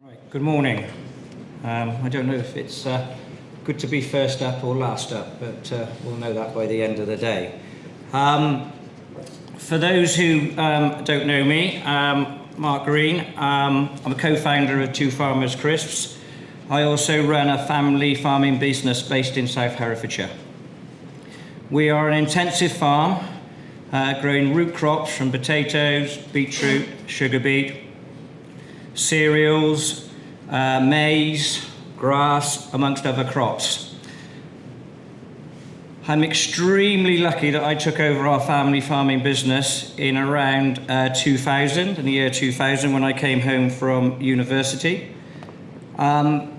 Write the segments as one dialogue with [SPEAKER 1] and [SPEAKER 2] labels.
[SPEAKER 1] Right, good morning. I don't know if it's good to be first up or last up, but we'll know that by the end of the day. For those who don't know me, Mark Green, I'm a co-founder of Two Farmers Crisps. I also run a family farming business based in South Herefordshire. We are an intensive farm, growing root crops from potatoes, beetroot, sugar beet, cereals, maize, grass, amongst other crops. I'm extremely lucky that I took over our family farming business in around 2000, in the year 2000, when I came home from university. And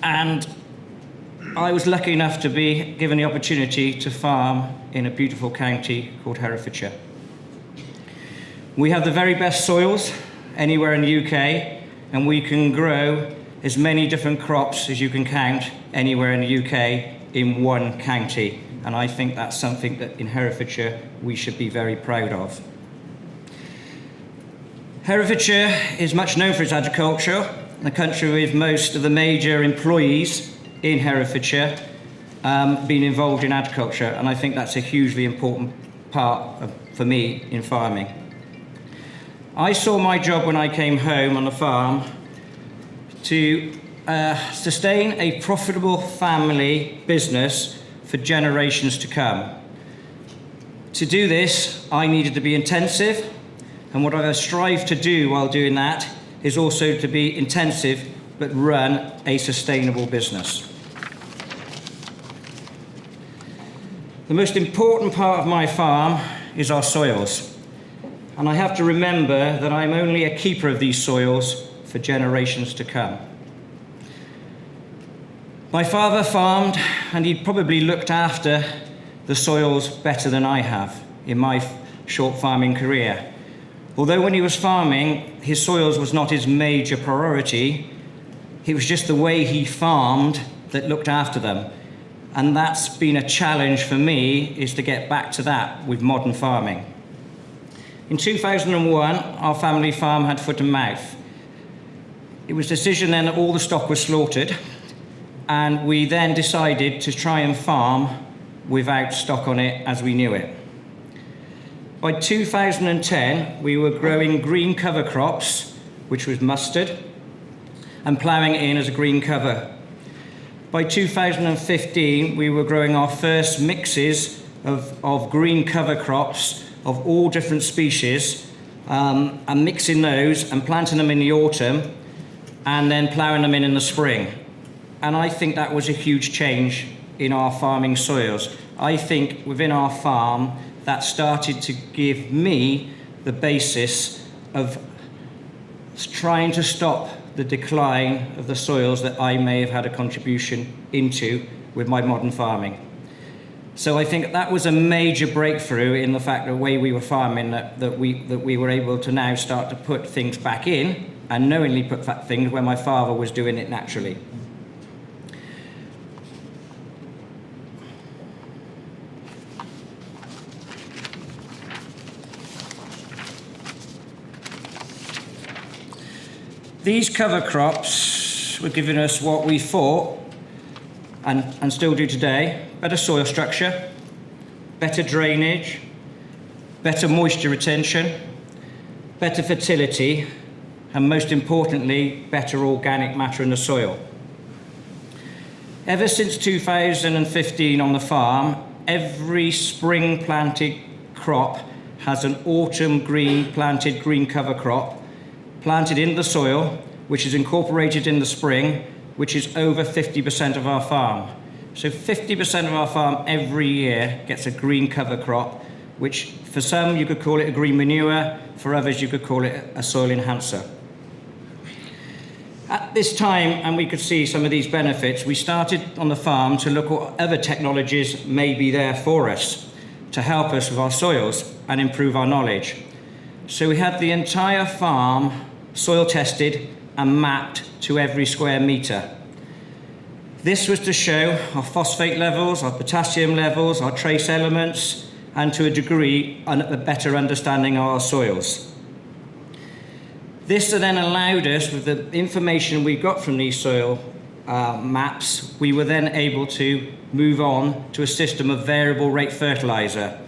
[SPEAKER 1] I was lucky enough to be given the opportunity to farm in a beautiful county called Herefordshire. We have the very best soils anywhere in the UK, and we can grow as many different crops as you can count anywhere in the UK in one county. And I think that's something that in Herefordshire we should be very proud of. Herefordshire is much known for its agriculture, the country with most of the major employees in Herefordshire being involved in agriculture, and I think that's a hugely important part for me in farming. I saw my job when I came home on the farm to sustain a profitable family business for generations to come. To do this, I needed to be intensive, and what I strive to do while doing that is also to be intensive but run a sustainable business. The most important part of my farm is our soils. And I have to remember that I'm only a keeper of these soils for generations to come. My father farmed, and he probably looked after the soils better than I have in my short farming career. Although when he was farming, his soils was not his major priority, it was just the way he farmed that looked after them. And that's been a challenge for me, is to get back to that with modern farming. In 2001, our family farm had foot and mouth. It was a decision then that all the stock was slaughtered, and we then decided to try and farm without stock on it as we knew it. By 2010, we were growing green cover crops, which was mustard, and ploughing it in as a green cover. By 2015, we were growing our first mixes of green cover crops of all different species, and mixing those and planting them in the autumn and then ploughing them in the spring. And I think that was a huge change in our farming soils. I think within our farm that started to give me the basis of trying to stop the decline of the soils that I may have had a contribution into with my modern farming. So I think that was a major breakthrough in the fact that the way we were farming, that we were able to now start to put things back in and knowingly put things where my father was doing it naturally. These cover crops were giving us what we thought, and still do today, better soil structure, better drainage, better moisture retention, better fertility, and most importantly, better organic matter in the soil. Ever since 2015 on the farm, every spring planted crop has an autumn green planted green cover crop planted in the soil, which is incorporated in the spring, which is over 50% of our farm. So 50% of our farm every year gets a green cover crop, which for some you could call it a green manure, for others you could call it a soil enhancer. At this time, and we could see some of these benefits, we started on the farm to look what other technologies may be there for us to help us with our soils and improve our knowledge. So we had the entire farm soil tested and mapped to every square metre. This was to show our phosphate levels, our potassium levels, our trace elements, and to a degree, a better understanding of our soils. This then allowed us, with the information we got from these soil maps, we were then able to move on to a system of variable rate fertiliser.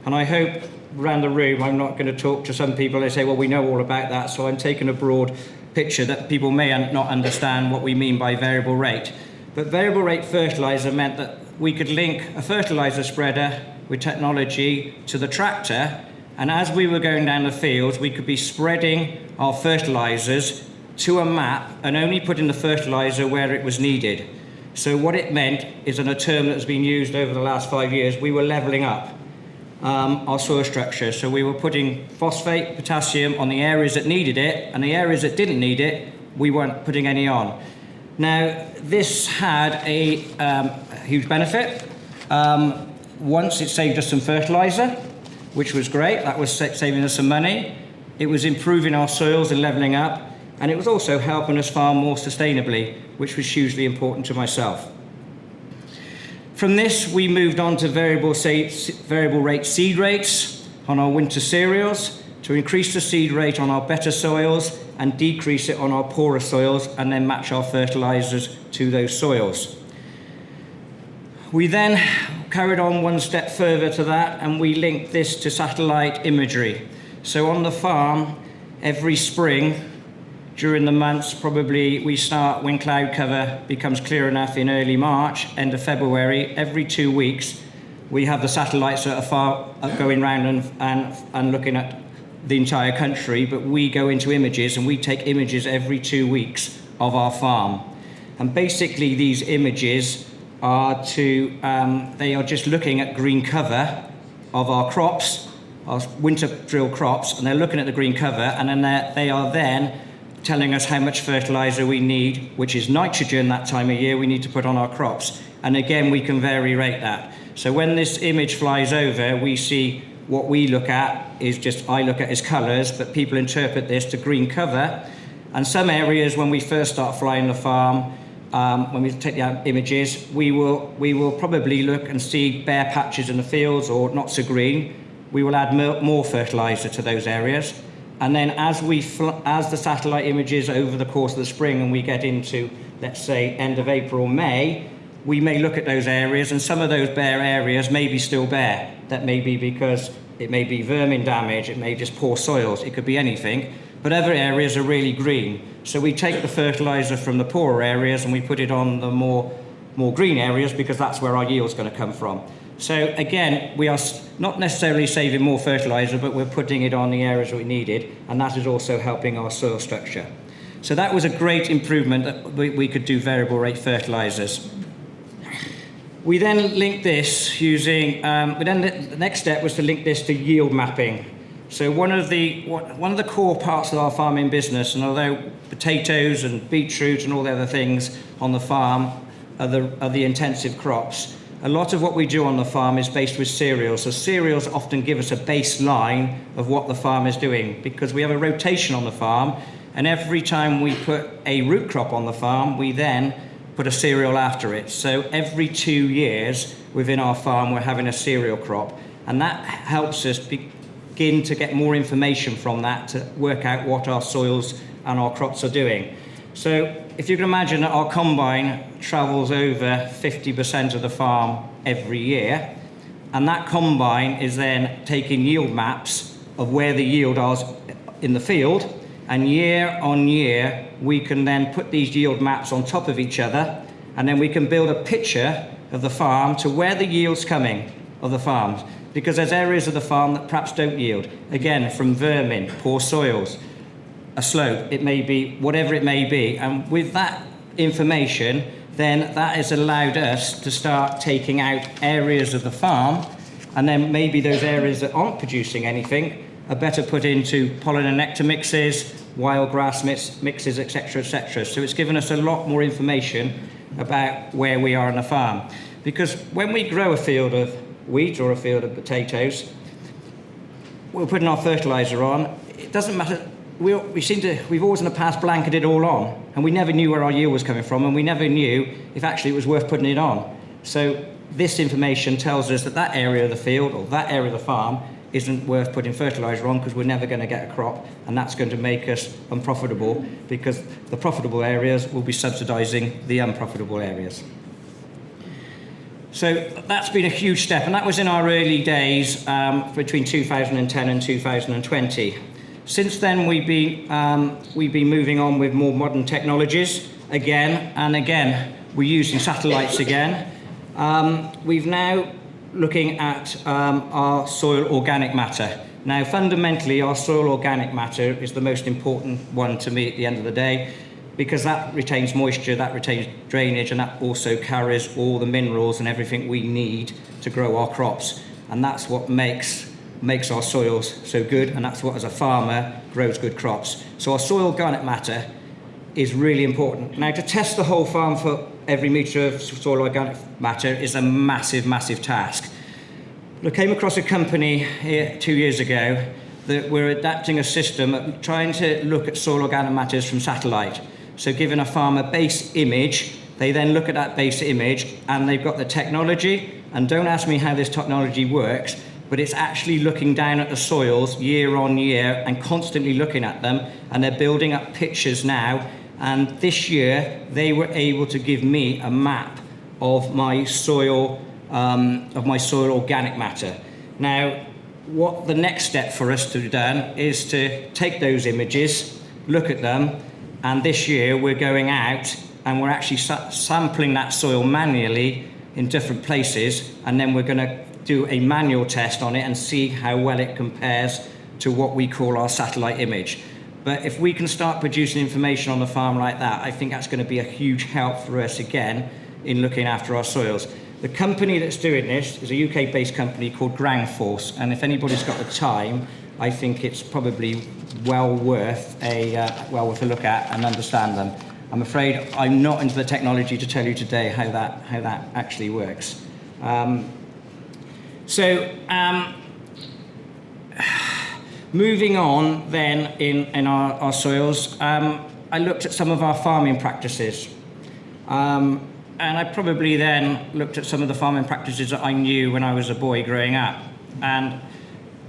[SPEAKER 1] And I hope around the room, I'm not going to talk to some people, they say, well, we know all about that, so I'm taking a broad picture that people may not understand what we mean by variable rate. But variable rate fertiliser meant that we could link a fertiliser spreader with technology to the tractor, and as we were going down the fields, we could be spreading our fertilisers to a map and only putting the fertiliser where it was needed. So what it meant is, in a term that's been used over the last 5 years, we were levelling up our soil structure. So we were putting phosphate, potassium on the areas that needed it, and the areas that didn't need it, we weren't putting any on. Now, this had a huge benefit. Once it saved us some fertiliser, which was great. That was saving us some money. It was improving our soils and levelling up, and it was also helping us farm more sustainably, which was hugely important to myself. From this, we moved on to variable rate seed rates on our winter cereals to increase the seed rate on our better soils and decrease it on our poorer soils, and then match our fertilisers to those soils. We then carried on one step further to that, and we linked this to satellite imagery. So on the farm, every spring, during the months, probably we start when cloud cover becomes clear enough in early March, end of February, every 2 weeks, we have the satellites that are going around and looking at the entire country, but we go into images, and we take images every 2 weeks of our farm. And basically these images are they are just looking at green cover of our crops, our winter drill crops, and they're looking at the green cover, and then they are then telling us how much fertiliser we need, which is nitrogen that time of year we need to put on our crops. And again, we can vary rate that. So when this image flies over, we see what we look at is just, I look at as colours, but people interpret this to green cover. And some areas, when we first start flying the farm, when we take the images, we will probably look and see bare patches in the fields or not so green. We will add more fertiliser to those areas. And then as the satellite images over the course of the spring, and we get into, let's say, end of April, May, we may look at those areas, and some of those bare areas may be still bare. That may be because it may be vermin damage, it may just poor soils, it could be anything, but other areas are really green. So we take the fertiliser from the poorer areas and we put it on the more green areas, because that's where our yield's going to come from. So again, we are not necessarily saving more fertiliser, but we're putting it on the areas we needed, and that is also helping our soil structure. So that was a great improvement, that we could do variable rate fertilisers. We then linked this using, the next step was to link this to yield mapping. So one of the core parts of our farming business, and although potatoes and beetroot and all the other things on the farm are the intensive crops, a lot of what we do on the farm is based with cereals. So cereals often give us a baseline of what the farm is doing, because we have a rotation on the farm, and every time we put a root crop on the farm, we then put a cereal after it. So every 2 years within our farm, we're having a cereal crop, and that helps us begin to get more information from that to work out what our soils and our crops are doing. So if you can imagine that our combine travels over 50% of the farm every year, and that combine is then taking yield maps of where the yield is in the field, and year on year we can then put these yield maps on top of each other, and then we can build a picture of the farm to where the yield's coming of the farms, because there's areas of the farm that perhaps don't yield, again from vermin, poor soils, a slope, it may be whatever it may be. And with that information, then that has allowed us to start taking out areas of the farm, and then maybe those areas that aren't producing anything are better put into pollen and nectar mixes, wild grass mixes, etc., etc. So it's given us a lot more information about where we are on the farm. Because when we grow a field of wheat or a field of potatoes, we're putting our fertiliser on, it doesn't matter. We've always in the past blanketed it all on, and we never knew where our yield was coming from, and we never knew if actually it was worth putting it on. So this information tells us that that area of the field or that area of the farm isn't worth putting fertiliser on because we're never going to get a crop, and that's going to make us unprofitable because the profitable areas will be subsidising the unprofitable areas. So that's been a huge step, and that was in our early days between 2010 and 2020. Since then, we've been moving on with more modern technologies again and again. We're using satellites again. We've now looking at our soil organic matter. Now, fundamentally, our soil organic matter is the most important one to me at the end of the day, because that retains moisture, that retains drainage, and that also carries all the minerals and everything we need to grow our crops. And that's what makes our soils so good, and that's what, as a farmer, grows good crops. So our soil organic matter is really important. Now, to test the whole farm for every metre of soil organic matter is a massive, massive task. I came across a company here 2 years ago that were adapting a system trying to look at soil organic matters from satellite. So giving a farmer a base image, they then look at that base image, and they've got the technology, and don't ask me how this technology works, but it's actually looking down at the soils year on year and constantly looking at them, and they're building up pictures now. And this year, they were able to give me a map of my soil organic matter. Now, what the next step for us to do done is to take those images, look at them, and this year we're going out and we're actually sampling that soil manually in different places, and then we're going to do a manual test on it and see how well it compares to what we call our satellite image. But if we can start producing information on the farm like that, I think that's going to be a huge help for us again in looking after our soils. The company that's doing this is a UK-based company called Groundforce, and if anybody's got the time, I think it's probably well worth a look at and understand them. I'm afraid I'm not into the technology to tell you today how that actually works. Moving on then in our soils, I looked at some of our farming practices. And I probably then looked at some of the farming practices that I knew when I was a boy growing up. And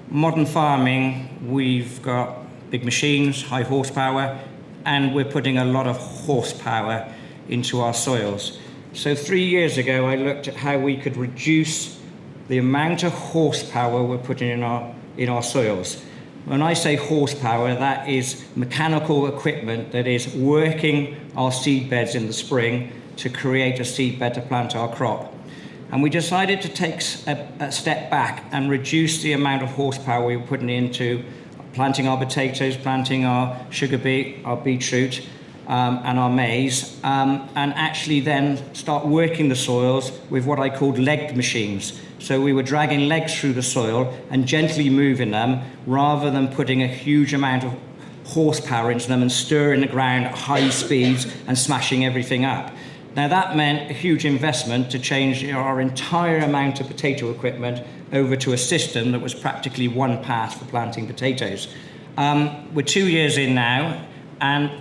[SPEAKER 1] modern farming, we've got big machines, high horsepower, and we're putting a lot of horsepower into our soils. So 3 years ago, I looked at how we could reduce the amount of horsepower we're putting in our soils. When I say horsepower, that is mechanical equipment that is working our seed beds in the spring to create a seed bed to plant our crop. And we decided to take a step back and reduce the amount of horsepower we were putting into planting our potatoes, planting our sugar beet, our beetroot, and our maize, and actually then start working the soils with what I called legged machines. So we were dragging legs through the soil and gently moving them rather than putting a huge amount of horsepower into them and stirring the ground at high speeds and smashing everything up. Now that meant a huge investment to change our entire amount of potato equipment over to a system that was practically one pass for planting potatoes. We're 2 years in now, and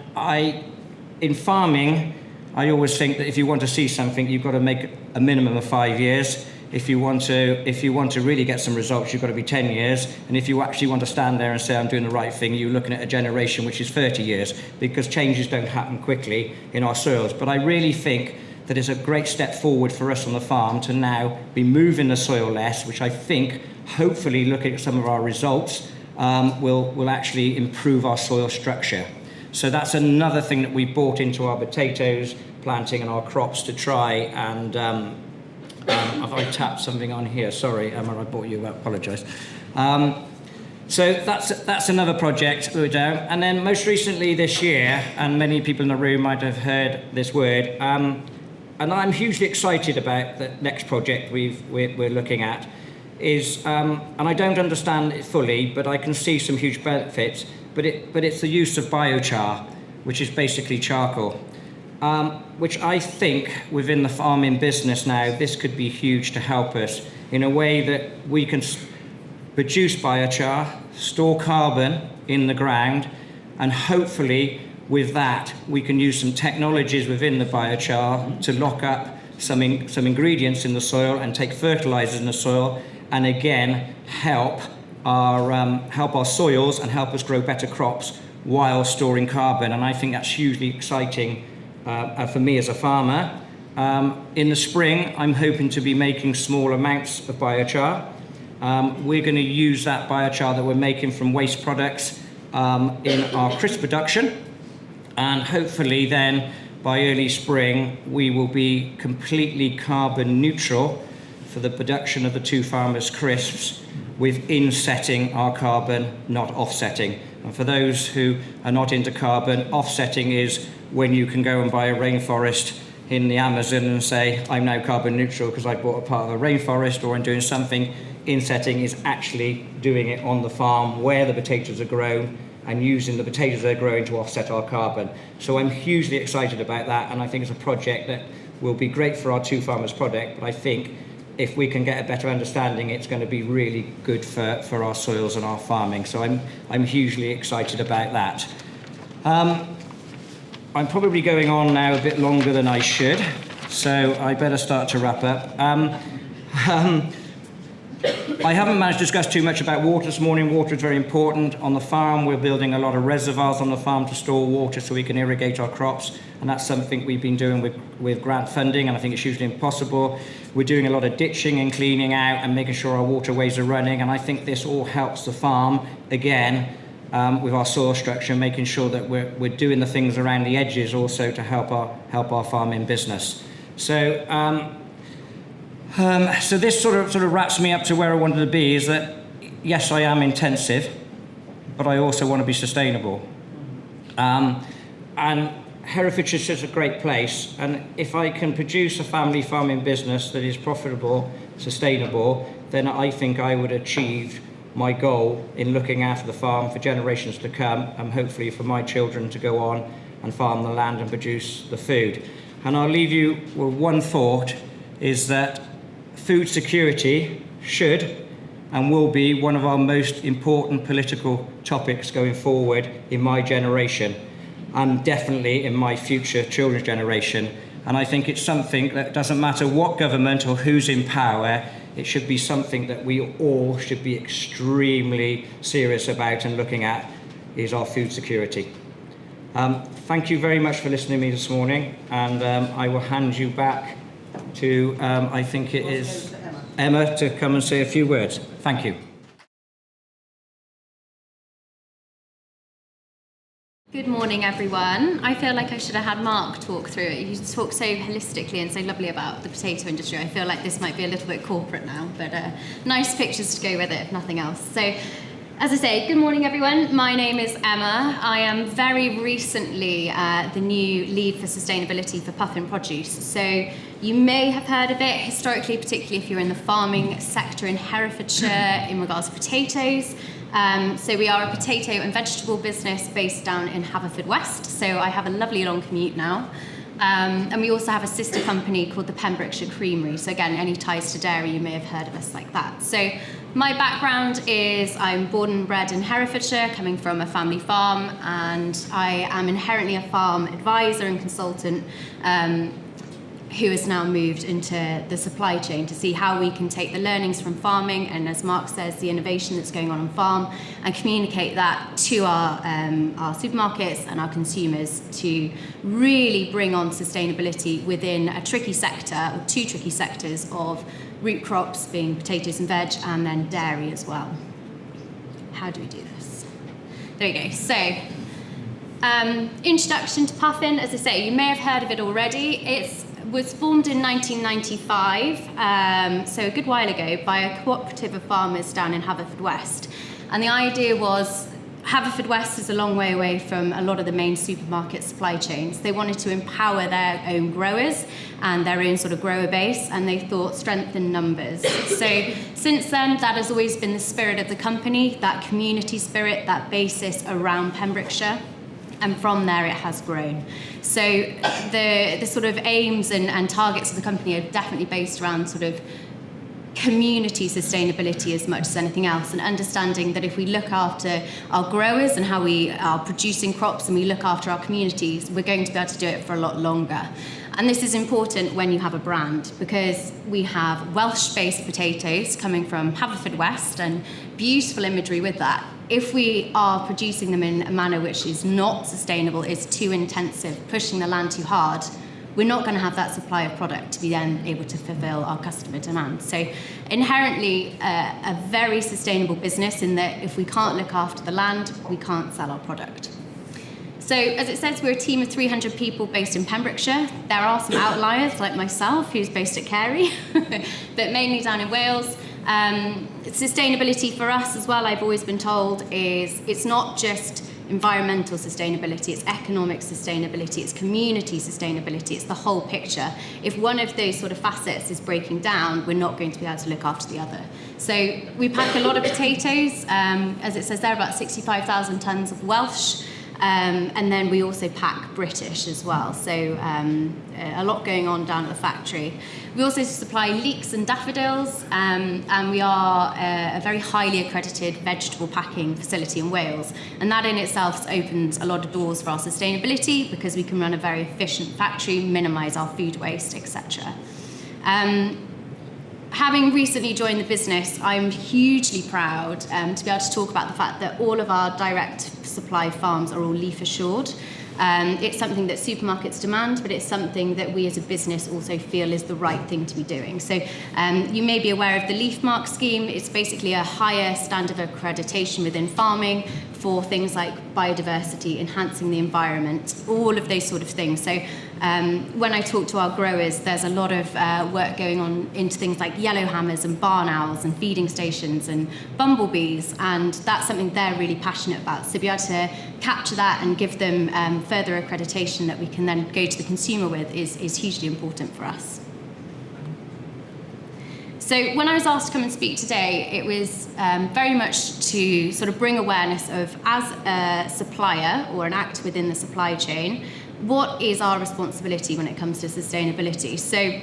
[SPEAKER 1] in farming, I always think that if you want to see something, you've got to make a minimum of 5 years. If you want to really get some results, you've got to be 10 years. And if you actually want to stand there and say, I'm doing the right thing, you're looking at a generation which is 30 years, because changes don't happen quickly in our soils. But I really think that it's a great step forward for us on the farm to now be moving the soil less, which I think, hopefully, looking at some of our results, will actually improve our soil structure. So that's another thing that we brought into our potatoes planting and our crops to try and if I tapped something on here, sorry, Emma, I brought you, I apologise. So that's another project that we're doing. And then most recently this year, and many people in the room might have heard this word, and I'm hugely excited about the next project we're looking at, is, and I don't understand it fully, but I can see some huge benefits, but it's the use of biochar, which is basically charcoal. Which I think within the farming business now, this could be huge to help us in a way that we can produce biochar, store carbon in the ground, and hopefully with that we can use some technologies within the biochar to lock up some ingredients in the soil and take fertilizers in the soil, and again help help our soils and help us grow better crops while storing carbon. And I think that's hugely exciting for me as a farmer. In the spring, I'm hoping to be making small amounts of biochar. We're going to use that biochar that we're making from waste products in our crisp production. And hopefully then, by early spring, we will be completely carbon neutral for the production of the Two Farmers crisps, with insetting our carbon, not offsetting. And for those who are not into carbon, offsetting is when you can go and buy a rainforest in the Amazon and say, I'm now carbon neutral because I bought a part of a rainforest, or I'm doing something. Insetting is actually doing it on the farm where the potatoes are grown and using the potatoes they're growing to offset our carbon. So I'm hugely excited about that, and I think it's a project that will be great for our Two Farmers project, but I think if we can get a better understanding, it's going to be really good for our soils and our farming. So I'm hugely excited about that. I'm probably going on now a bit longer than I should, so I better start to wrap up. I haven't managed to discuss too much about water this morning. Water is very important. On the farm, we're building a lot of reservoirs on the farm to store water so we can irrigate our crops, and that's something we've been doing with grant funding, and I think it's usually impossible. We're doing a lot of ditching and cleaning out and making sure our waterways are running, and I think this all helps the farm, again, with our soil structure, making sure that we're doing the things around the edges also to help our farming business. So this sort of wraps me up to where I wanted to be, is that, yes, I am intensive, but I also want to be sustainable. And Herefordshire is such a great place, and if I can produce a family farming business that is profitable, sustainable, then I think I would achieve my goal in looking after the farm for generations to come, and hopefully for my children to go on and farm the land and produce the food. And I'll leave you with one thought, is that food security should and will be one of our most important political topics going forward in my generation, and definitely in my future children's generation. And I think it's something that doesn't matter what government or who's in power, it should be something that we all should be extremely serious about and looking at, is our food security. Thank you very much for listening to me this morning, and I will hand you back to, I think it is Emma, to come and say a few words. Thank you.
[SPEAKER 2] Good morning, everyone. I feel like I should have had Mark talk through it. You talk so holistically and so lovely about the potato industry. I feel like this might be a little bit corporate now, but nice pictures to go with it, if nothing else. So, as I say, good morning, everyone. My name is Emma. I am very recently the new lead for sustainability for Puffin Produce. So you may have heard of it historically, particularly if you're in the farming sector in Herefordshire in regards to potatoes. So we are a potato and vegetable business based down in Haverfordwest. So I have a lovely long commute now. And we also have a sister company called the Pembrokeshire Creamery. So again, any ties to dairy, you may have heard of us like that. So my background is I'm born and bred in Herefordshire, coming from a family farm, and I am inherently a farm advisor and consultant who has now moved into the supply chain to see how we can take the learnings from farming and, as Mark says, the innovation that's going on farm, and communicate that to our supermarkets and our consumers to really bring on sustainability within a tricky sector, or two tricky sectors of root crops being potatoes and veg, and then dairy as well. How do we do this? There you go. So, introduction to Puffin. As I say, you may have heard of it already. It was formed in 1995, so a good while ago, by a cooperative of farmers down in Haverfordwest. And the idea was, Haverfordwest is a long way away from a lot of the main supermarket supply chains. They wanted to empower their own growers and their own sort of grower base, and they thought strength in numbers. So since then, that has always been the spirit of the company, that community spirit, that basis around Pembrokeshire. And from there, it has grown. So the sort of aims and targets of the company are definitely based around sort of community sustainability as much as anything else, and understanding that if we look after our growers and how we are producing crops, and we look after our communities, we're going to be able to do it for a lot longer. And this is important when you have a brand, because we have Welsh-based potatoes coming from Haverfordwest and beautiful imagery with that. If we are producing them in a manner which is not sustainable, is too intensive, pushing the land too hard, we're not going to have that supply of product to be then able to fulfill our customer demand. So inherently a very sustainable business, in that if we can't look after the land, we can't sell our product. So as it says, we're a team of 300 people based in Pembrokeshire. There are some outliers like myself, who's based at Carey, but mainly down in Wales. Sustainability for us as well, I've always been told, is it's not just environmental sustainability, it's economic sustainability, it's community sustainability, it's the whole picture. If one of those sort of facets is breaking down, we're not going to be able to look after the other. So we pack a lot of potatoes, as it says there, about 65,000 tonnes of Welsh, and then we also pack British as well, so a lot going on down at the factory. We also supply leeks and daffodils, and we are a very highly accredited vegetable packing facility in Wales, and that in itself opens a lot of doors for our sustainability, because we can run a very efficient factory, minimise our food waste, etc. Having recently joined the business, I'm hugely proud to be able to talk about the fact that all of our direct supply farms are all leaf assured. It's something that supermarkets demand, but it's something that we as a business also feel is the right thing to be doing. So you may be aware of the Leaf Mark scheme. It's basically a higher standard of accreditation within farming for things like biodiversity, enhancing the environment, all of those sort of things. So when I talk to our growers, there's a lot of work going on into things like yellowhammers and barn owls and feeding stations and bumblebees, and that's something they're really passionate about. So to be able to capture that and give them further accreditation that we can then go to the consumer with is hugely important for us. So when I was asked to come and speak today, it was very much to sort of bring awareness of, as a supplier or an act within the supply chain, what is our responsibility when it comes to sustainability. So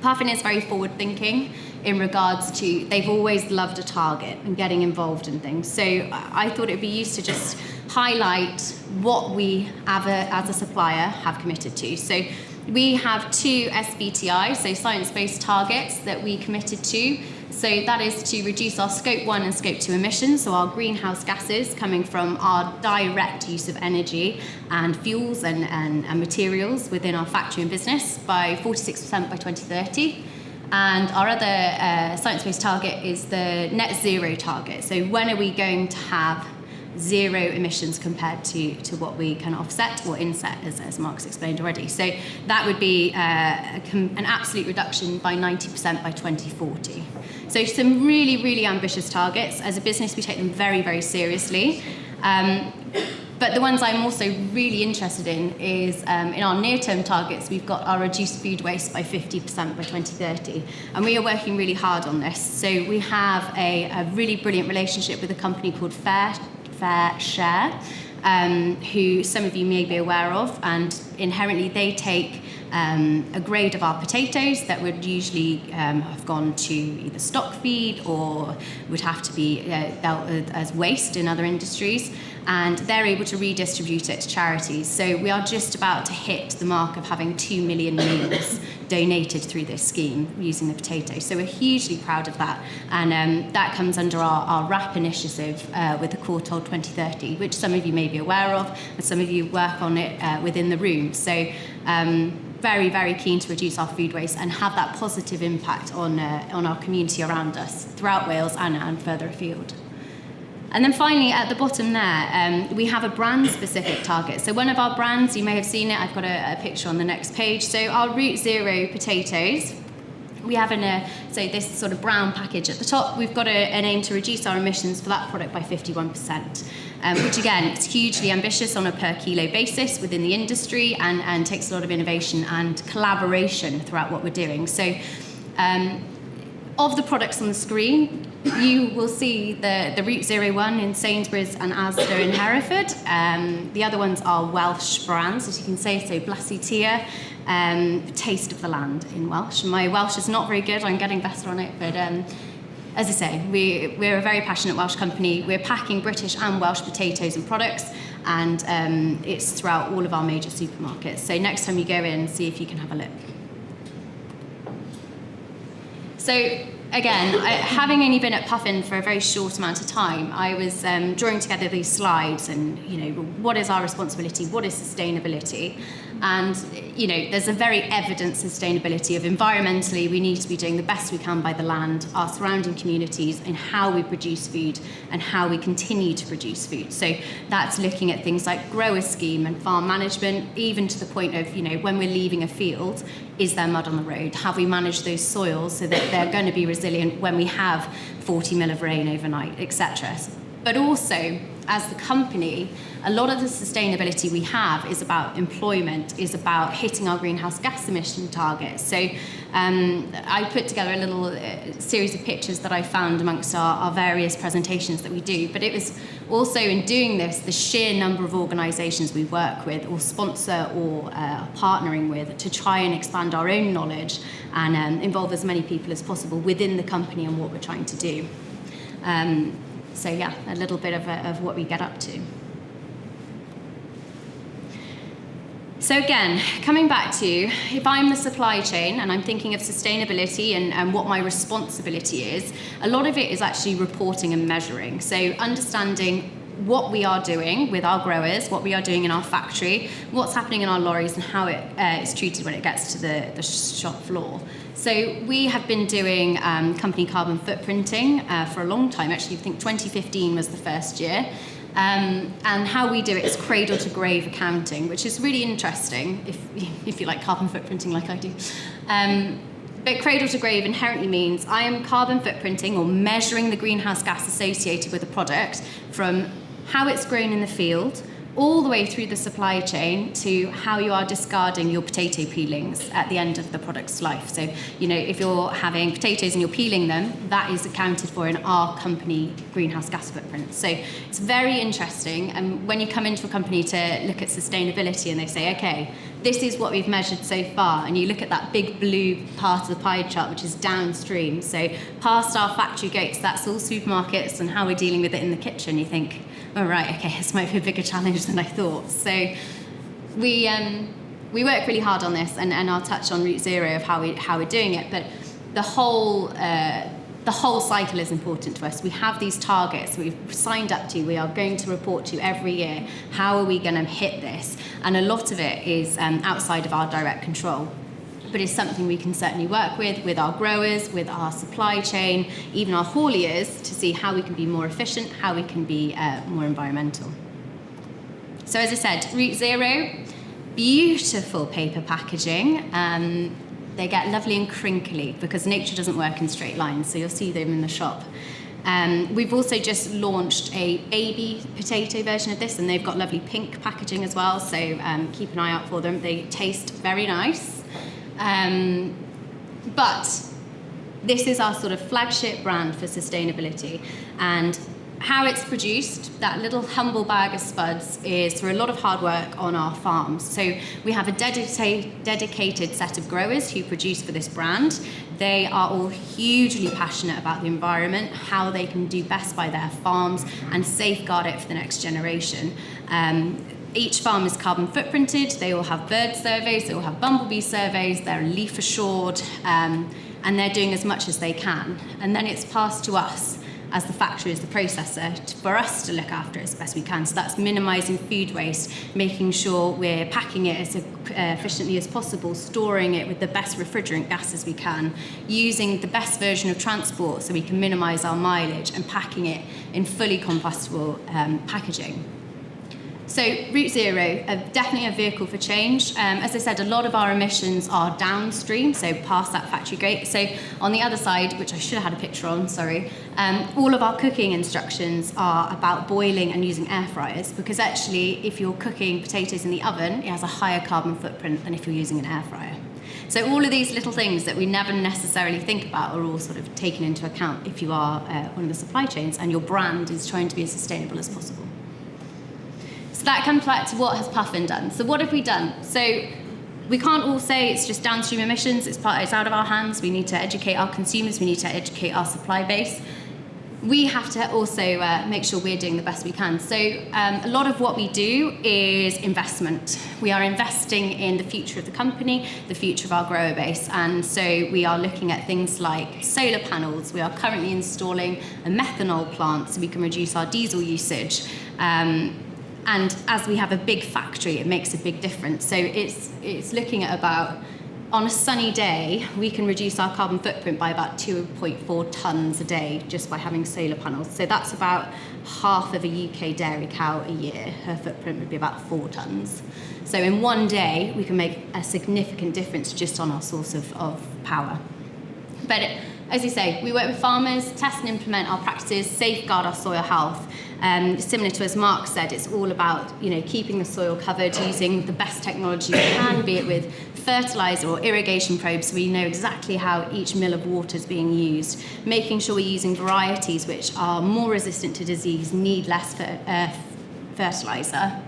[SPEAKER 2] Puffin is very forward thinking in regards to, they've always loved a target and getting involved in things. So I thought it would be useful to just highlight what we as a supplier have committed to. So we have 2 SBTI, so science-based targets, that we committed to. So that is to reduce our Scope 1 and Scope 2 emissions, so our greenhouse gases coming from our direct use of energy and fuels and materials within our factory and business, by 46% by 2030. And our other science-based target is the net zero target. So when are we going to have zero emissions compared to what we can offset or inset, as Mark's explained already. So that would be an absolute reduction by 90% by 2040. So some really, really ambitious targets. As a business, we take them very, very seriously. But the ones I'm also really interested in is in our near-term targets, we've got our reduced food waste by 50% by 2030. And we are working really hard on this. So we have a really brilliant relationship with a company called Herefordshire, who some of you may be aware of, and inherently they take a grade of our potatoes that would usually have gone to either stock feed or would have to be dealt with as waste in other industries, and they're able to redistribute it to charities. So we are just about to hit the mark of having 2 million meals donated through this scheme using the potato. So we're hugely proud of that, and that comes under our RAP initiative with the Quartile 2030, which some of you may be aware of, and some of you work on it within the room. So very, very keen to reduce our food waste and have that positive impact on our community around us throughout Wales and further afield. And then finally, at the bottom there, we have a brand-specific target. So one of our brands, you may have seen it, I've got a picture on the next page. So our Root Zero potatoes, we have so this sort of brown package at the top, we've got an aim to reduce our emissions for that product by 51%, which again, it's hugely ambitious on a per kilo basis within the industry, and takes a lot of innovation and collaboration throughout what we're doing. So of the products on the screen, you will see the Root Zero one in Sainsbury's and Asda in Hereford. The other ones are Welsh brands, as you can say, so Blasu Tia, Taste of the Land in Welsh. My Welsh is not very good, I'm getting better on it, but as I say, we're a very passionate Welsh company. We're packing British and Welsh potatoes and products, and it's throughout all of our major supermarkets. So next time you go in, see if you can have a look. So again, having only been at Puffin for a very short amount of time, I was drawing together these slides and, what is our responsibility? What is sustainability? And, there's a very evident sustainability of environmentally, we need to be doing the best we can by the land, our surrounding communities, and how we produce food and how we continue to produce food. So that's looking at things like grower scheme and farm management, even to the point of, when we're leaving a field, is there mud on the road? Have we managed those soils so that they're going to be resilient when we have 40 mil of rain overnight, etc. But also, as the company, a lot of the sustainability we have is about employment, is about hitting our greenhouse gas emission targets. So I put together a little series of pictures that I found amongst our various presentations that we do, but it was also in doing this, the sheer number of organisations we work with or sponsor or partnering with to try and expand our own knowledge and involve as many people as possible within the company and what we're trying to do. So yeah, a little bit of what we get up to. So again, coming back to, if I'm the supply chain and I'm thinking of sustainability and what my responsibility is, a lot of it is actually reporting and measuring. So understanding what we are doing with our growers, what we are doing in our factory, what's happening in our lorries and how it is treated when it gets to the shop floor. So we have been doing company carbon footprinting for a long time. Actually, I think 2015 was the first year. And how we do it is cradle to grave accounting, which is really interesting if you like carbon footprinting like I do. But cradle to grave inherently means I am carbon footprinting or measuring the greenhouse gas associated with a product from how it's grown in the field, all the way through the supply chain to how you are discarding your potato peelings at the end of the product's life. So, if you're having potatoes and you're peeling them, that is accounted for in our company greenhouse gas footprint. So it's very interesting. And when you come into a company to look at sustainability and they say, okay, this is what we've measured so far, and you look at that big blue part of the pie chart, which is downstream. So past our factory gates, that's all supermarkets and how we're dealing with it in the kitchen. You think, oh, right, okay, this might be a bigger challenge than I thought. So we work really hard on this, and I'll touch on Route Zero of how we're doing it. But the whole cycle is important to us. We have these targets we've signed up to. We are going to report to every year. How are we going to hit this? And a lot of it is outside of our direct control. But it's something we can certainly work with our growers, with our supply chain, even our hauliers, to see how we can be more efficient, how we can be more environmental. So as I said, Route Zero, beautiful paper packaging. They get lovely and crinkly because nature doesn't work in straight lines, so you'll see them in the shop. We've also just launched a baby potato version of this, and they've got lovely pink packaging as well, so keep an eye out for them. They taste very nice. But this is our sort of flagship brand for sustainability, and how it's produced, that little humble bag of spuds, is through a lot of hard work on our farms. So we have a dedicated set of growers who produce for this brand. They are all hugely passionate about the environment, how they can do best by their farms and safeguard it for the next generation. Each farm is carbon footprinted. They all have bird surveys, they all have bumblebee surveys, they're leaf assured, and they're doing as much as they can. And then it's passed to us as the factory, as the processor, for us to look after it as best we can. So that's minimising food waste, making sure we're packing it as efficiently as possible, storing it with the best refrigerant gases we can, using the best version of transport so we can minimise our mileage, and packing it in fully compostable packaging. So Route Zero, definitely a vehicle for change. As I said, a lot of our emissions are downstream, so past that factory gate. So on the other side, which I should have had a picture on, sorry, all of our cooking instructions are about boiling and using air fryers, because actually if you're cooking potatoes in the oven, it has a higher carbon footprint than if you're using an air fryer. So all of these little things that we never necessarily think about are all sort of taken into account if you are one of the supply chains and your brand is trying to be as sustainable as possible. So that comes back to what has Puffin done. So what have we done? So we can't all say it's just downstream emissions, it's out of our hands. We need to educate our consumers, we need to educate our supply base. we have to also make sure we're doing the best we can. So a lot of what we do is investment. We are investing in the future of the company, the future of our grower base. And so we are looking at things like solar panels. We are currently installing a methanol plant so we can reduce our diesel usage. And as we have a big factory, it makes a big difference. So it's looking at about, on a sunny day, we can reduce our carbon footprint by about 2.4 tonnes a day just by having solar panels. So that's about half of a UK dairy cow a year. Her footprint would be about 4 tonnes. So in one day, we can make a significant difference just on our source of power. But as you say, we work with farmers, test and implement our practices, safeguard our soil health. Similar to as Mark said, it's all about keeping the soil covered, using the best technology we can, be it with fertiliser or irrigation probes, so we know exactly how each mill of water is being used, making sure we're using varieties which are more resistant to disease, need less fertiliser.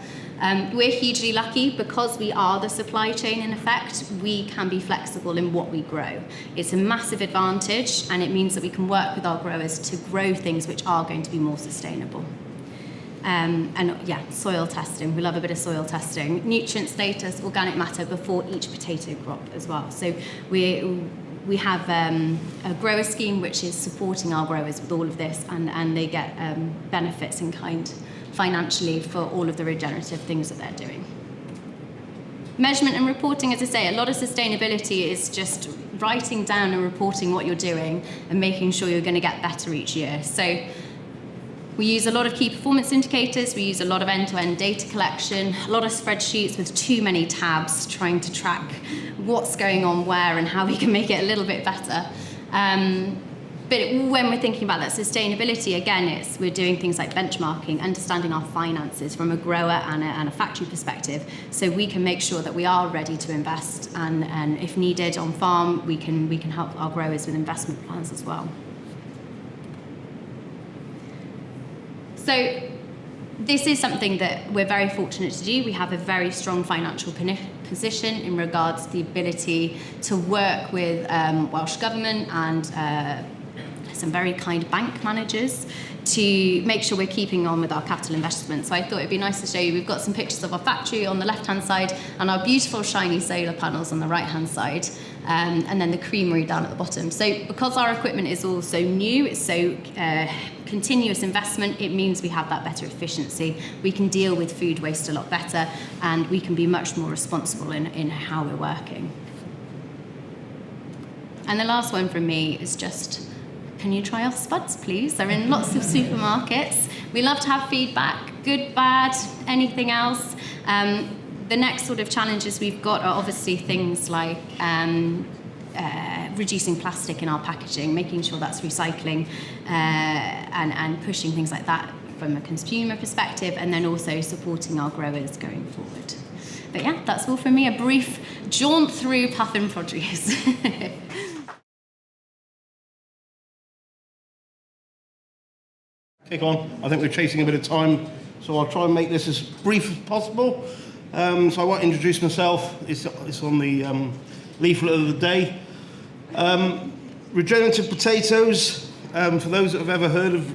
[SPEAKER 2] We're hugely lucky because we are the supply chain in effect. We can be flexible in what we grow. It's a massive advantage, and it means that we can work with our growers to grow things which are going to be more sustainable. Soil testing. We love a bit of soil testing. Nutrient status, organic matter before each potato crop as well. So we have a grower scheme which is supporting our growers with all of this, and they get benefits in kind financially for all of the regenerative things that they're doing. Measurement and reporting, as I say, a lot of sustainability is just writing down and reporting what you're doing and making sure you're going to get better each year. So we use a lot of key performance indicators, we use a lot of end-to-end data collection, a lot of spreadsheets with too many tabs trying to track what's going on where and how we can make it a little bit better. But when we're thinking about that sustainability, again, we're doing things like benchmarking, understanding our finances from a grower and a factory perspective, so we can make sure that we are ready to invest, and if needed on farm, we can help our growers with investment plans as well. So this is something that we're very fortunate to do. We have a very strong financial position in regards to the ability to work with Welsh Government and some very kind bank managers to make sure we're keeping on with our capital investment. So I thought it'd be nice to show you. We've got some pictures of our factory on the left-hand side and our beautiful shiny solar panels on the right-hand side, and then the creamery down at the bottom. So because our equipment is all so new, it's so continuous investment, it means we have that better efficiency. We can deal with food waste a lot better, and we can be much more responsible in how we're working. And the last one from me is just, can you try our spuds, please? They're in lots of supermarkets. We love to have feedback, good, bad, anything else. The next sort of challenges we've got are obviously things like reducing plastic in our packaging, making sure that's recycling, and pushing things like that from a consumer perspective, and then also supporting our growers going forward. But yeah, that's all from me, a brief jaunt through Puffin Produce.
[SPEAKER 3] Kick on. I think we're chasing a bit of time, so I'll try and make this as brief as possible. So I won't introduce myself. It's on the leaflet of the day. Regenerative potatoes. For those that have ever heard of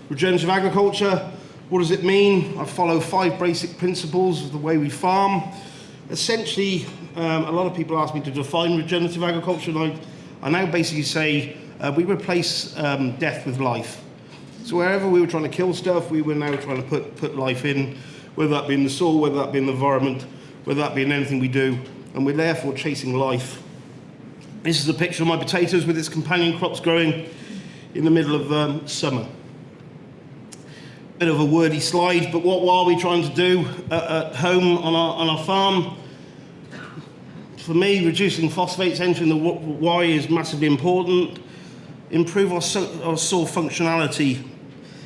[SPEAKER 3] regenerative agriculture, what does it mean? I follow 5 basic principles of the way we farm. Essentially, a lot of people ask me to define regenerative agriculture, and I now basically say we replace death with life. So wherever we were trying to kill stuff, we were now trying to put life in, whether that be in the soil, whether that be in the environment, whether that be in anything we do, and we're therefore chasing life. This is a picture of my potatoes with its companion crops growing in the middle of summer. Bit of a wordy slide, but what are we trying to do at home on our farm? For me, reducing phosphates entering the Y is massively important. Improve our soil functionality.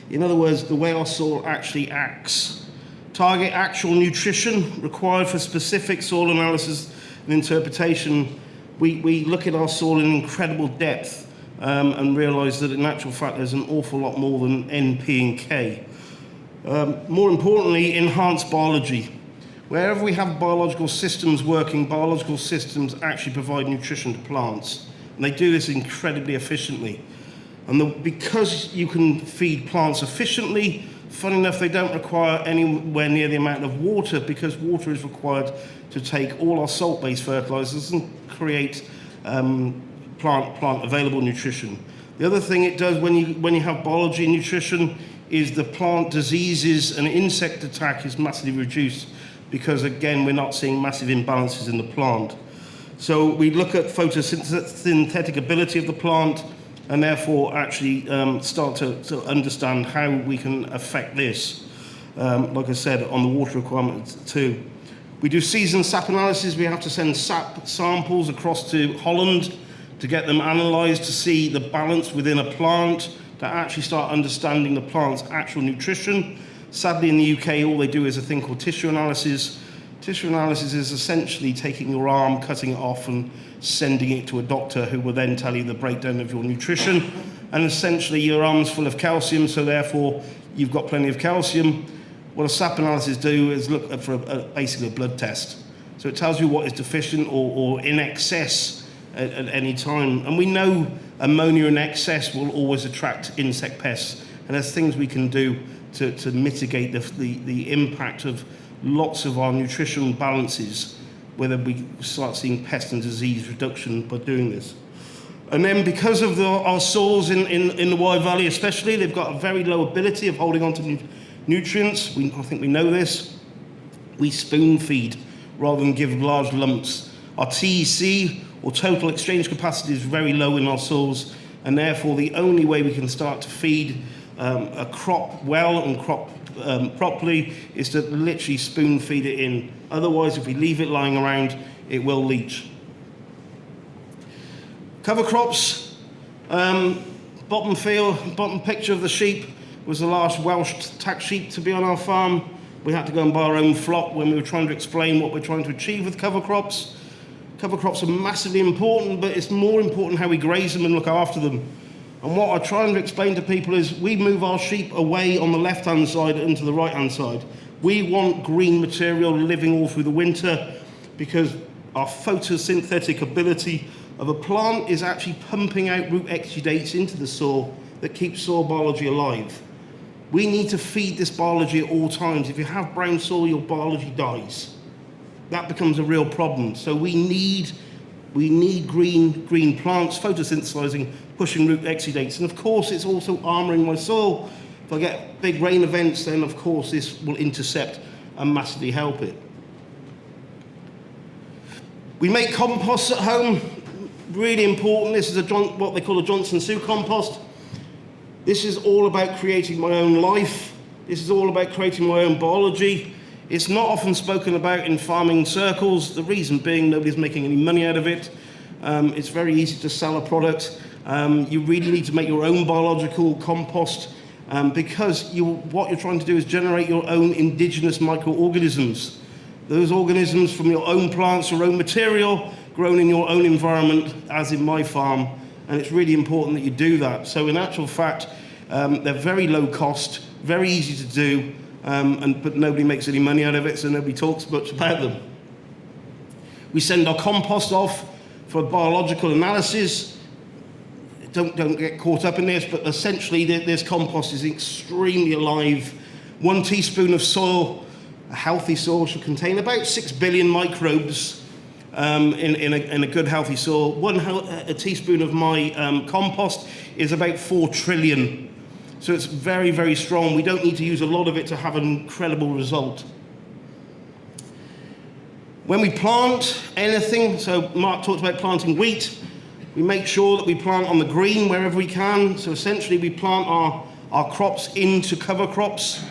[SPEAKER 3] In other words, the way our soil actually acts. Target actual nutrition required for specific soil analysis and interpretation. We look at our soil in incredible depth and realise that in actual fact there's an awful lot more than N, P and K. More importantly, enhance biology. Wherever we have biological systems working, biological systems actually provide nutrition to plants. And they do this incredibly efficiently. And because you can feed plants efficiently, funny enough, they don't require anywhere near the amount of water, because water is required to take all our salt-based fertilizers and create plant available nutrition. The other thing it does when you have biology and nutrition is the plant diseases and insect attack is massively reduced, because again, we're not seeing massive imbalances in the plant. So we look at photosynthetic ability of the plant, and therefore actually start to understand how we can affect this. Like I said, on the water requirement too. We do season sap analysis. We have to send sap samples across to Holland to get them analysed to see the balance within a plant, to actually start understanding the plant's actual nutrition. Sadly, in the UK, all they do is a thing called tissue analysis. Tissue analysis is essentially taking your arm, cutting it off and sending it to a doctor who will then tell you the breakdown of your nutrition. And essentially your arm's full of calcium, so therefore you've got plenty of calcium. What a sap analysis do is look for basically a blood test. So it tells you what is deficient or in excess at any time. And we know ammonia in excess will always attract insect pests. And there's things we can do to mitigate the impact of lots of our nutritional balances, whether we start seeing pest and disease reduction by doing this. And then because of our soils in the Wye Valley especially, they've got a very low ability of holding on to nutrients. I think we know this. We spoon feed rather than give large lumps. Our TEC, or total exchange capacity, is very low in our soils, and therefore the only way we can start to feed a crop well and crop properly is to literally spoon feed it in. Otherwise, if we leave it lying around, it will leach. Cover crops. Bottom picture of the sheep was the last Welsh tack sheep to be on our farm. We had to go and buy our own flock when we were trying to explain what we're trying to achieve with cover crops. Cover crops are massively important, but it's more important how we graze them and look after them. And what I'm trying to explain to people is we move our sheep away on the left-hand side and to the right-hand side. We want green material living all through the winter, because our photosynthetic ability of a plant is actually pumping out root exudates into the soil that keeps soil biology alive. We need to feed this biology at all times. If you have brown soil, your biology dies. That becomes a real problem. So we need green plants, photosynthesizing, pushing root exudates. And of course, it's also armoring my soil. If I get big rain events, then of course this will intercept and massively help it. We make composts at home. Really important. This is what they call a Johnson Sue compost. This is all about creating my own life. This is all about creating my own biology. It's not often spoken about in farming circles, the reason being nobody's making any money out of it. It's very easy to sell a product. You really need to make your own biological compost, because what you're trying to do is generate your own indigenous microorganisms. Those organisms from your own plants, your own material, grown in your own environment, as in my farm, and it's really important that you do that. So in actual fact, they're very low cost, very easy to do, but nobody makes any money out of it, so nobody talks much about them. We send our compost off for biological analysis. Don't get caught up in this, but essentially this compost is extremely alive. 1 teaspoon of soil, a healthy soil, should contain about 6 billion microbes in a good healthy soil. A teaspoon of my compost is about 4 trillion. So it's very, very strong. We don't need to use a lot of it to have an incredible result. When we plant anything, so Mark talked about planting wheat, we make sure that we plant on the green wherever we can. So essentially we plant our crops into cover crops.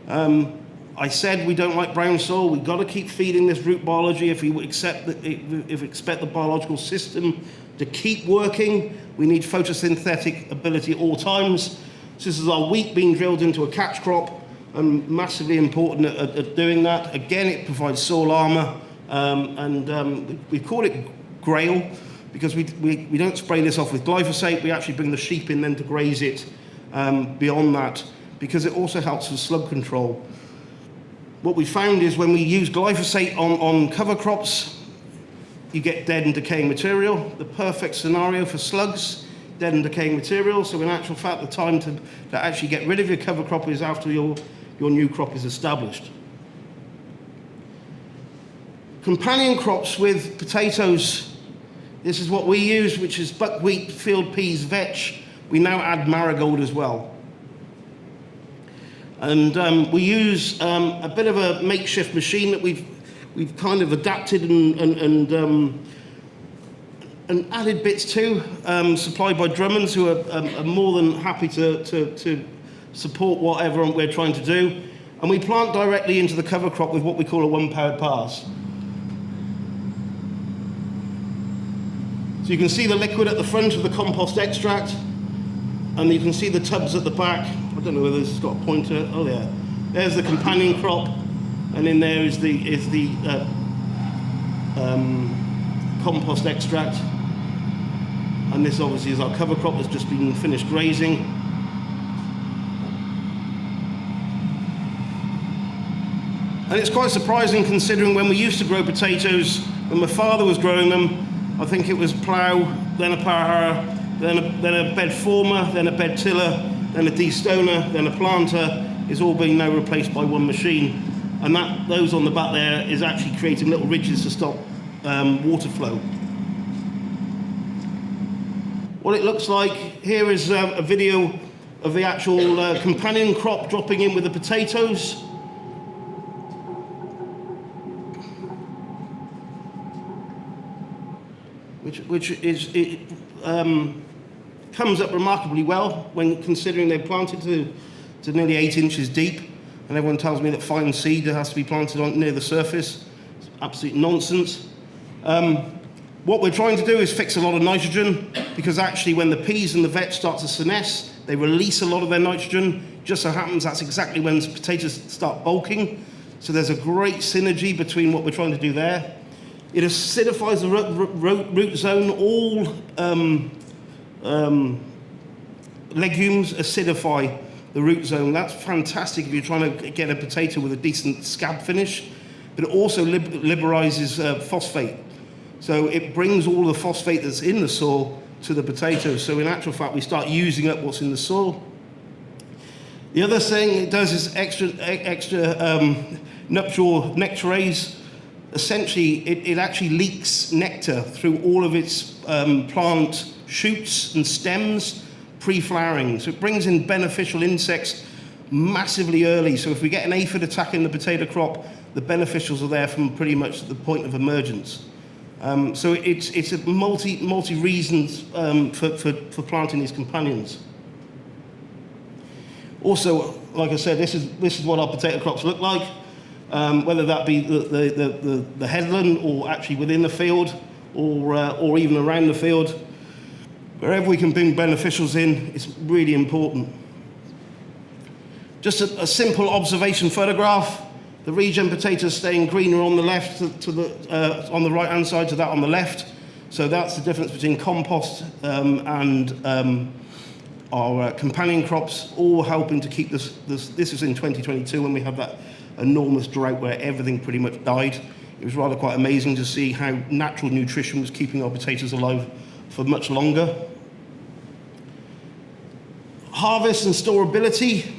[SPEAKER 3] I said we don't like brown soil. We've got to keep feeding this root biology if we expect the biological system to keep working. We need photosynthetic ability at all times. So this is our wheat being drilled into a catch crop, and massively important at doing that. Again, it provides soil armour, and we call it grail because we don't spray this off with glyphosate. We actually bring the sheep in then to graze it beyond that, because it also helps with slug control. What we found is when we use glyphosate on cover crops, you get dead and decaying material. The perfect scenario for slugs dead and decaying material. So in actual fact, the time to actually get rid of your cover crop is after your new crop is established. Companion crops with potatoes. This is what we use, which is buckwheat, field peas, vetch. We now add marigold as well. And we use a bit of a makeshift machine that we've kind of adapted and added bits to, supplied by Drummonds, who are more than happy to support whatever we're trying to do. And we plant directly into the cover crop with what we call a one-powered pass. So you can see the liquid at the front of the compost extract, and you can see the tubs at the back. I don't know whether this has got a pointer. Oh yeah, there's the companion crop, and in there is the compost extract. And this obviously is our cover crop that's just been finished grazing. And it's quite surprising considering when we used to grow potatoes, when my father was growing them, I think it was plough, then a power harrow, then a bed former, then a bed tiller, then a de-stoner, then a planter. Is all being now replaced by one machine. And those on the back there is actually creating little ridges to stop water flow. What it looks like here is a video of the actual companion crop dropping in with the potatoes. Which comes up remarkably well when considering they're planted to nearly 8 inches deep, and everyone tells me that fine seed has to be planted near the surface. It's absolute nonsense. What we're trying to do is fix a lot of nitrogen, because actually when the peas and the vetch start to senesce, they release a lot of their nitrogen. Just so happens that's exactly when potatoes start bulking. So there's a great synergy between what we're trying to do there. It acidifies the root zone. All legumes acidify the root zone. That's fantastic if you're trying to get a potato with a decent scab finish, but it also liberalizes phosphate. So it brings all the phosphate that's in the soil to the potatoes. So in actual fact, we start using up what's in the soil. The other thing it does is extra nuptial nectarase. Essentially, it actually leaks nectar through all of its plant shoots and stems pre-flowering. So it brings in beneficial insects massively early. So if we get an aphid attack in the potato crop, the beneficials are there from pretty much the point of emergence. So it's a multi reasons for planting these companions. Also, like I said, this is what our potato crops look like. Whether that be the headland or actually within the field or even around the field. Wherever we can bring beneficials in, it's really important. Just a simple observation photograph. The regen potatoes staying greener on the left on the right hand side to that on the left. So that's the difference between compost and our companion crops, all helping to keep this was in 2022 when we had that enormous drought where everything pretty much died. It was rather quite amazing to see how natural nutrition was keeping our potatoes alive for much longer. Harvest and storability,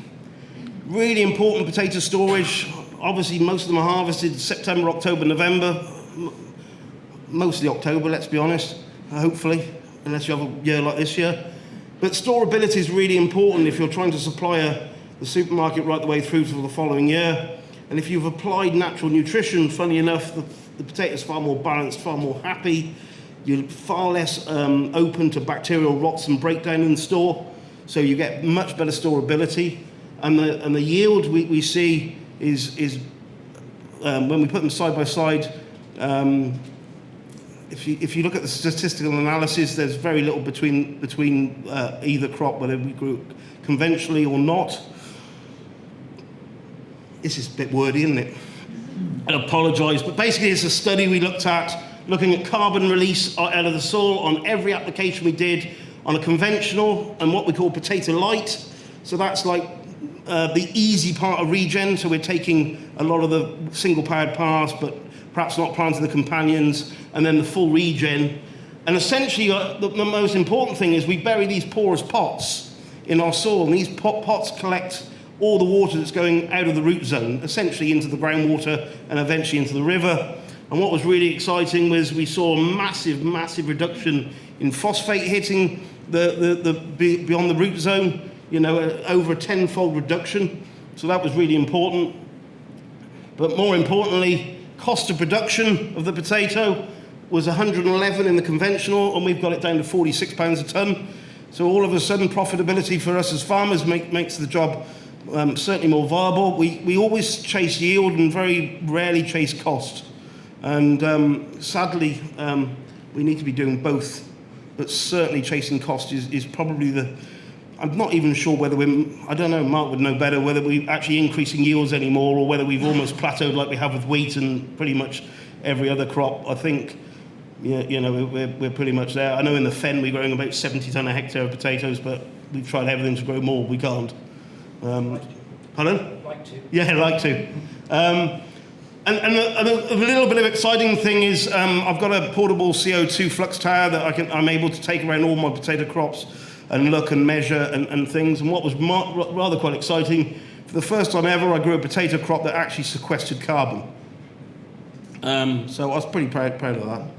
[SPEAKER 3] really important potato storage. Obviously most of them are harvested September, October, November, mostly October, let's be honest, hopefully, unless you have a year like this year. But storability is really important if you're trying to supply the supermarket right the way through to the following year. And if you've applied natural nutrition, funny enough, the potato's far more balanced, far more happy. You're far less open to bacterial rots and breakdown in the store. So you get much better storability. And the yield we see is when we put them side by side, if you look at the statistical analysis, there's very little between either crop, whether we grew conventionally or not. This is a bit wordy, isn't it? I apologise, but basically it's a study we looked at, looking at carbon release out of the soil on every application we did on a conventional and what we call potato light. So that's like the easy part of regen. So we're taking a lot of the single powered pass, but perhaps not planting the companions, and then the full regen. And essentially, the most important thing is we bury these porous pots in our soil, and these pots collect all the water that's going out of the root zone, essentially into the groundwater and eventually into the river. And what was really exciting was we saw a massive, massive reduction in phosphate hitting beyond the root zone, you know, over a 10-fold reduction. So that was really important. But more importantly, cost of production of the potato was 111 in the conventional, and we've got it down to £46 a tonne. So all of a sudden, profitability for us as farmers makes the job certainly more viable. We always chase yield and very rarely chase cost. And sadly, we need to be doing both. But certainly chasing cost is probably the... I'm not even sure whether I don't know, Mark would know better, whether we're actually increasing yields anymore or whether we've almost plateaued like we have with wheat and pretty much every other crop. I think, you know, we're pretty much there. I know in the Fen we're growing about 70 tonne a hectare of potatoes, but we've tried everything to grow more. We can't. Pardon?
[SPEAKER 1] Like to.
[SPEAKER 3] Yeah, like to. And a little bit of exciting thing is I've got a portable CO2 flux tower that I'm able to take around all my potato crops and look and measure and things. And what was rather quite exciting, for the first time ever, I grew a potato crop that actually sequestered carbon. So I was pretty proud of that.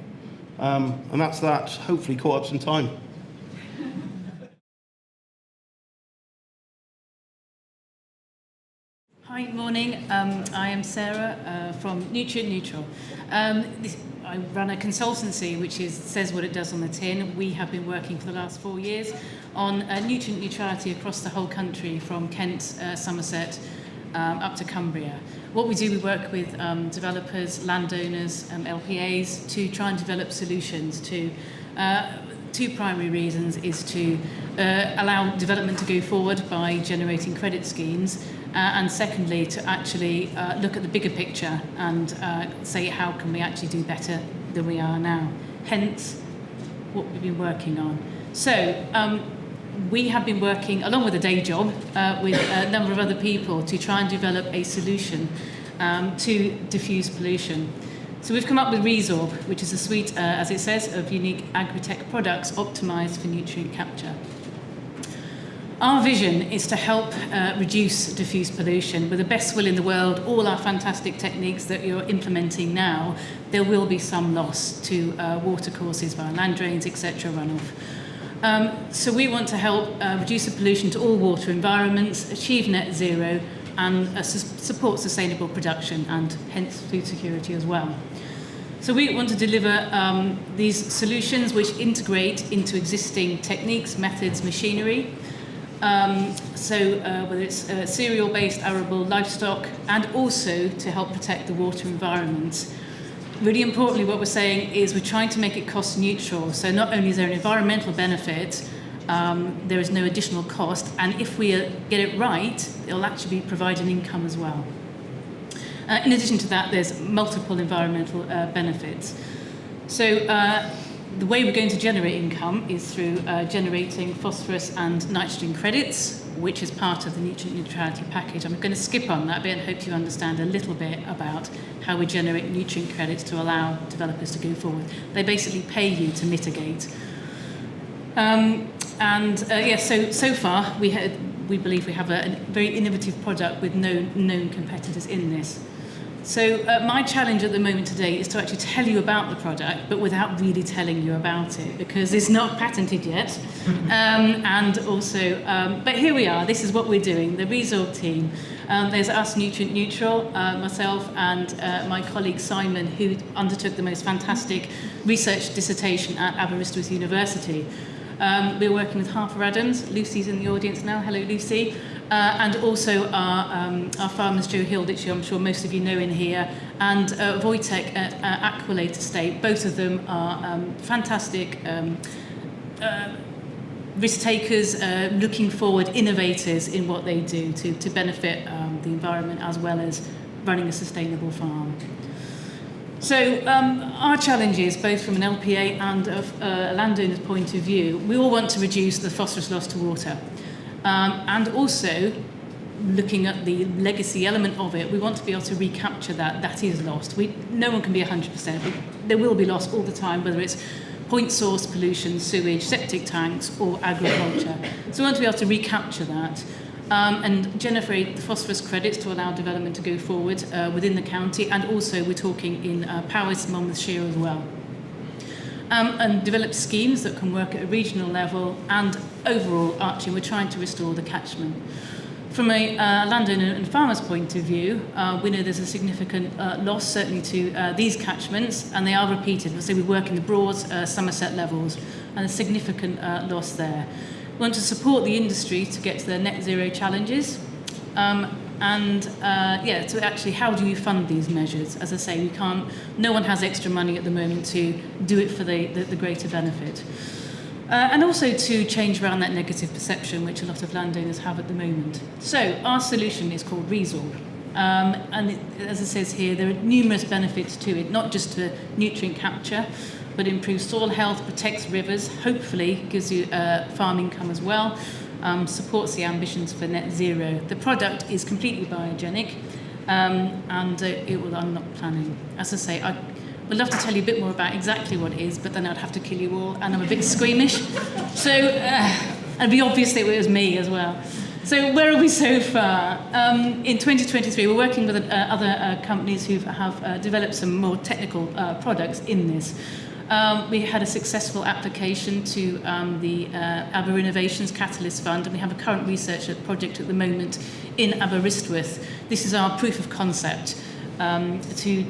[SPEAKER 3] And that's that. Hopefully caught up some time.
[SPEAKER 4] Hi, morning. I am Sarah from Neutral. I run a consultancy which says what it does on the tin. We have been working for the last 4 years on nutrient neutrality across the whole country, from Kent, Somerset, up to Cumbria. What we do, we work with developers, landowners, LPAs to try and develop solutions to two primary reasons: is to allow development to go forward by generating credit schemes, and secondly, to actually look at the bigger picture and say how can we actually do better than we are now. Hence, what we've been working on. So we have been working, along with a day job, with a number of other people to try and develop a solution to diffuse pollution. So we've come up with ReSorb, which is a suite, as it says, of unique Agri-tech products optimised for nutrient capture. Our vision is to help reduce diffuse pollution. With the best will in the world, all our fantastic techniques that you're implementing now, there will be some loss to water courses via land drains, etc., runoff. So we want to help reduce the pollution to all water environments, achieve net zero, and support sustainable production and hence food security as well. So we want to deliver these solutions which integrate into existing techniques, methods, machinery. Whether it's cereal-based arable livestock, and also to help protect the water environment. Really importantly, what we're saying is we're trying to make it cost neutral. So not only is there an environmental benefit, there is no additional cost, and if we get it right, it'll actually provide an income as well. In addition to that, there's multiple environmental benefits. So the way we're going to generate income is through generating phosphorus and nitrogen credits, which is part of the nutrient neutrality package. I'm going to skip on that bit and hope you understand a little bit about how we generate nutrient credits to allow developers to go forward. They basically pay you to mitigate. So far we believe we have a very innovative product with no known competitors in this. So my challenge at the moment today is to actually tell you about the product, but without really telling you about it, because it's not patented yet. But here we are. This is what we're doing. The ReSorb team. There's us, Nutrient Neutral, myself, and my colleague Simon, who undertook the most fantastic research dissertation at Aberystwyth University. We're working with Harper Adams. Lucy's in the audience now. Hello, Lucy. And also our farmers, Joe Hilditch, who I'm sure most of you know in here, and Wojtek at Aqualate Estate. Both of them are fantastic risk takers, looking forward, innovators in what they do to benefit the environment as well as running a sustainable farm. So our challenges, both from an LPA and a landowner's point of view, we all want to reduce the phosphorus loss to water. And also, looking at the legacy element of it, we want to be able to recapture that is lost. No one can be 100%. There will be loss all the time, whether it's point source pollution, sewage, septic tanks, or agriculture. So we want to be able to recapture that and generate the phosphorus credits to allow development to go forward within the county, and also we're talking in Powys, Monmouthshire as well. And develop schemes that can work at a regional level, and overall, we're trying to restore the catchment. From a landowner and farmer's point of view, we know there's a significant loss certainly to these catchments, and they are repeated. So we work in the Broads, Somerset levels, and a significant loss there. We want to support the industry to get to their net zero challenges. So actually, how do we fund these measures? As I say, no one has extra money at the moment to do it for the greater benefit. And also to change around that negative perception which a lot of landowners have at the moment. So our solution is called ReSorb. As it says here, there are numerous benefits to it, not just to nutrient capture, but improves soil health, protects rivers, hopefully gives you farm income as well, supports the ambitions for net zero. The product is completely biogenic, and it will unlock planning. As I say, I would love to tell you a bit more about exactly what it is, but then I'd have to kill you all, and I'm a bit squeamish. So it'd be obvious that it was me as well. So where are we so far? In 2023, we're working with other companies who have developed some more technical products in this. We had a successful application to the Aber Innovations Catalyst Fund, and we have a current research project at the moment in Aberystwyth. This is our proof of concept to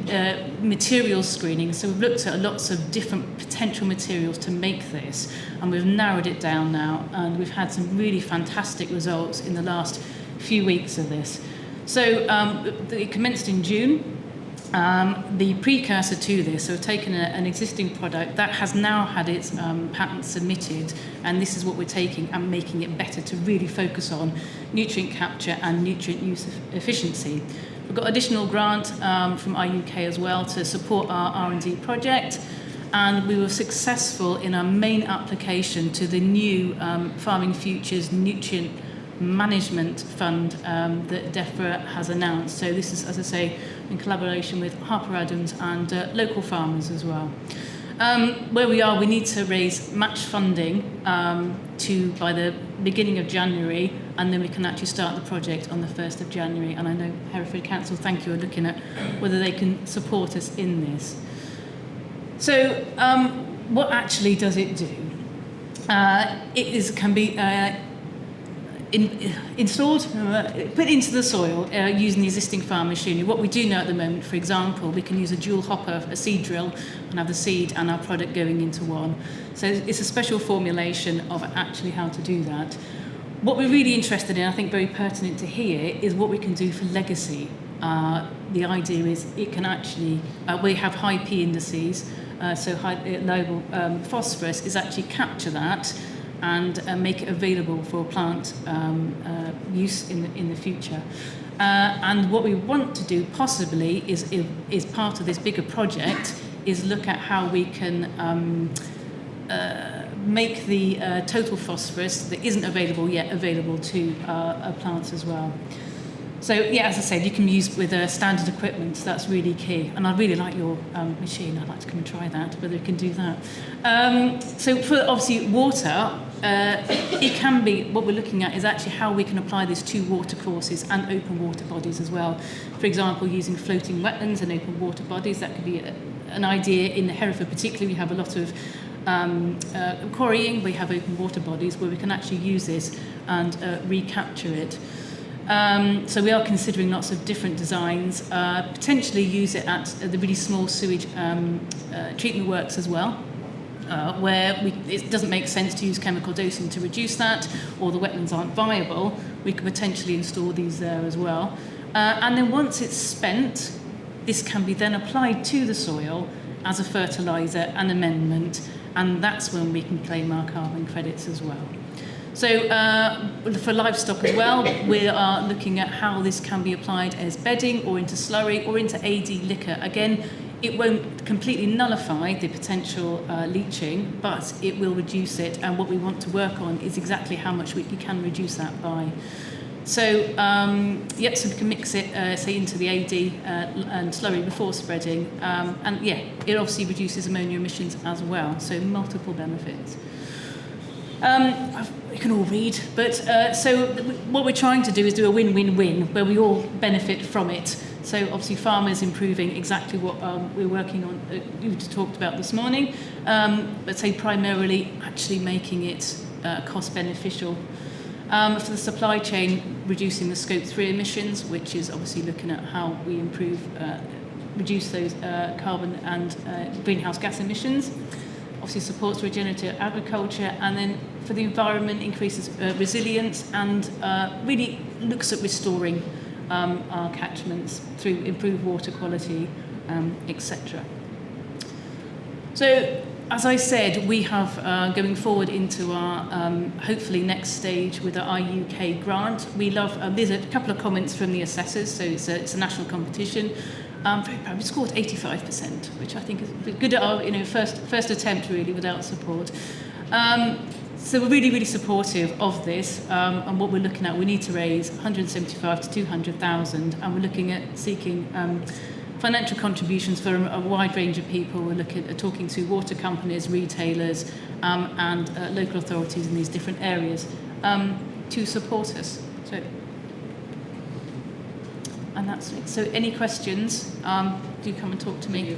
[SPEAKER 4] material screening. So we've looked at lots of different potential materials to make this, and we've narrowed it down now, and we've had some really fantastic results in the last few weeks of this. So it commenced in June. The precursor to this, so we've taken an existing product that has now had its patent submitted, and this is what we're taking and making it better to really focus on nutrient capture and nutrient use efficiency. We've got additional grant from IUK as well to support our R&D project, and we were successful in our main application to the new Farming Futures Nutrient Management Fund that DEFRA has announced. So this is, as I say, in collaboration with Harper Adams and local farmers as well. Where we are, we need to raise match funding by the beginning of January, and then we can actually start the project on the 1st of January. And I know Hereford Council, thank you, are looking at whether they can support us in this. So what actually does it do? Can be installed, put into the soil using the existing farm machinery. What we do know at the moment, for example, we can use a dual hopper, a seed drill, and have the seed and our product going into one. So it's a special formulation of actually how to do that. What we're really interested in, I think very pertinent to here, is what we can do for legacy. The idea is it can actually, we have high P indices, so high low phosphorus is actually capture that and make it available for plant use in the future. And what we want to do possibly is part of this bigger project is look at how we can make the total phosphorus that isn't available yet available to plants as well. So yeah, as I said, you can use with standard equipment, so that's really key. And I really like your machine. I'd like to come and try that, whether it can do that. So for obviously water, it can be, what we're looking at is actually how we can apply this to water courses and open water bodies as well. For example, using floating wetlands and open water bodies, that could be an idea. In Hereford particularly, we have a lot of quarrying. We have open water bodies where we can actually use this and recapture it. So we are considering lots of different designs, potentially use it at the really small sewage treatment works as well, where it doesn't make sense to use chemical dosing to reduce that, or the wetlands aren't viable. We could potentially install these there as well. And then once it's spent, this can be then applied to the soil as a fertiliser and amendment, and that's when we can claim our carbon credits as well. So for livestock as well, we are looking at how this can be applied as bedding or into slurry or into AD liquor. Again, it won't completely nullify the potential leaching, but it will reduce it. And what we want to work on is exactly how much we can reduce that by. Yeah, so we can mix it, say, into the AD and slurry before spreading. And yeah, it obviously reduces ammonia emissions as well, so multiple benefits. You can all read, but what we're trying to do is do a win-win-win where we all benefit from it. So obviously farmers improving exactly what we're working on, you talked about this morning, but say primarily actually making it cost beneficial. For the supply chain, reducing the Scope 3 emissions, which is obviously looking at how we reduce those carbon and greenhouse gas emissions. Obviously supports regenerative agriculture, and then for the environment increases resilience and really looks at restoring our catchments through improved water quality, etc. So, as I said, we have going forward into our hopefully next stage with our IUK grant. We love, there's a couple of comments from the assessors, so it's a national competition. Very proud, we scored 85%, which I think is good at our first attempt really without support. So we're really, really supportive of this, and what we're looking at, we need to raise 175 to 200,000, and we're looking at seeking financial contributions for a wide range of people. We're looking at talking to water companies, retailers, and local authorities in these different areas to support us. And that's it. So any questions, do come and talk to me.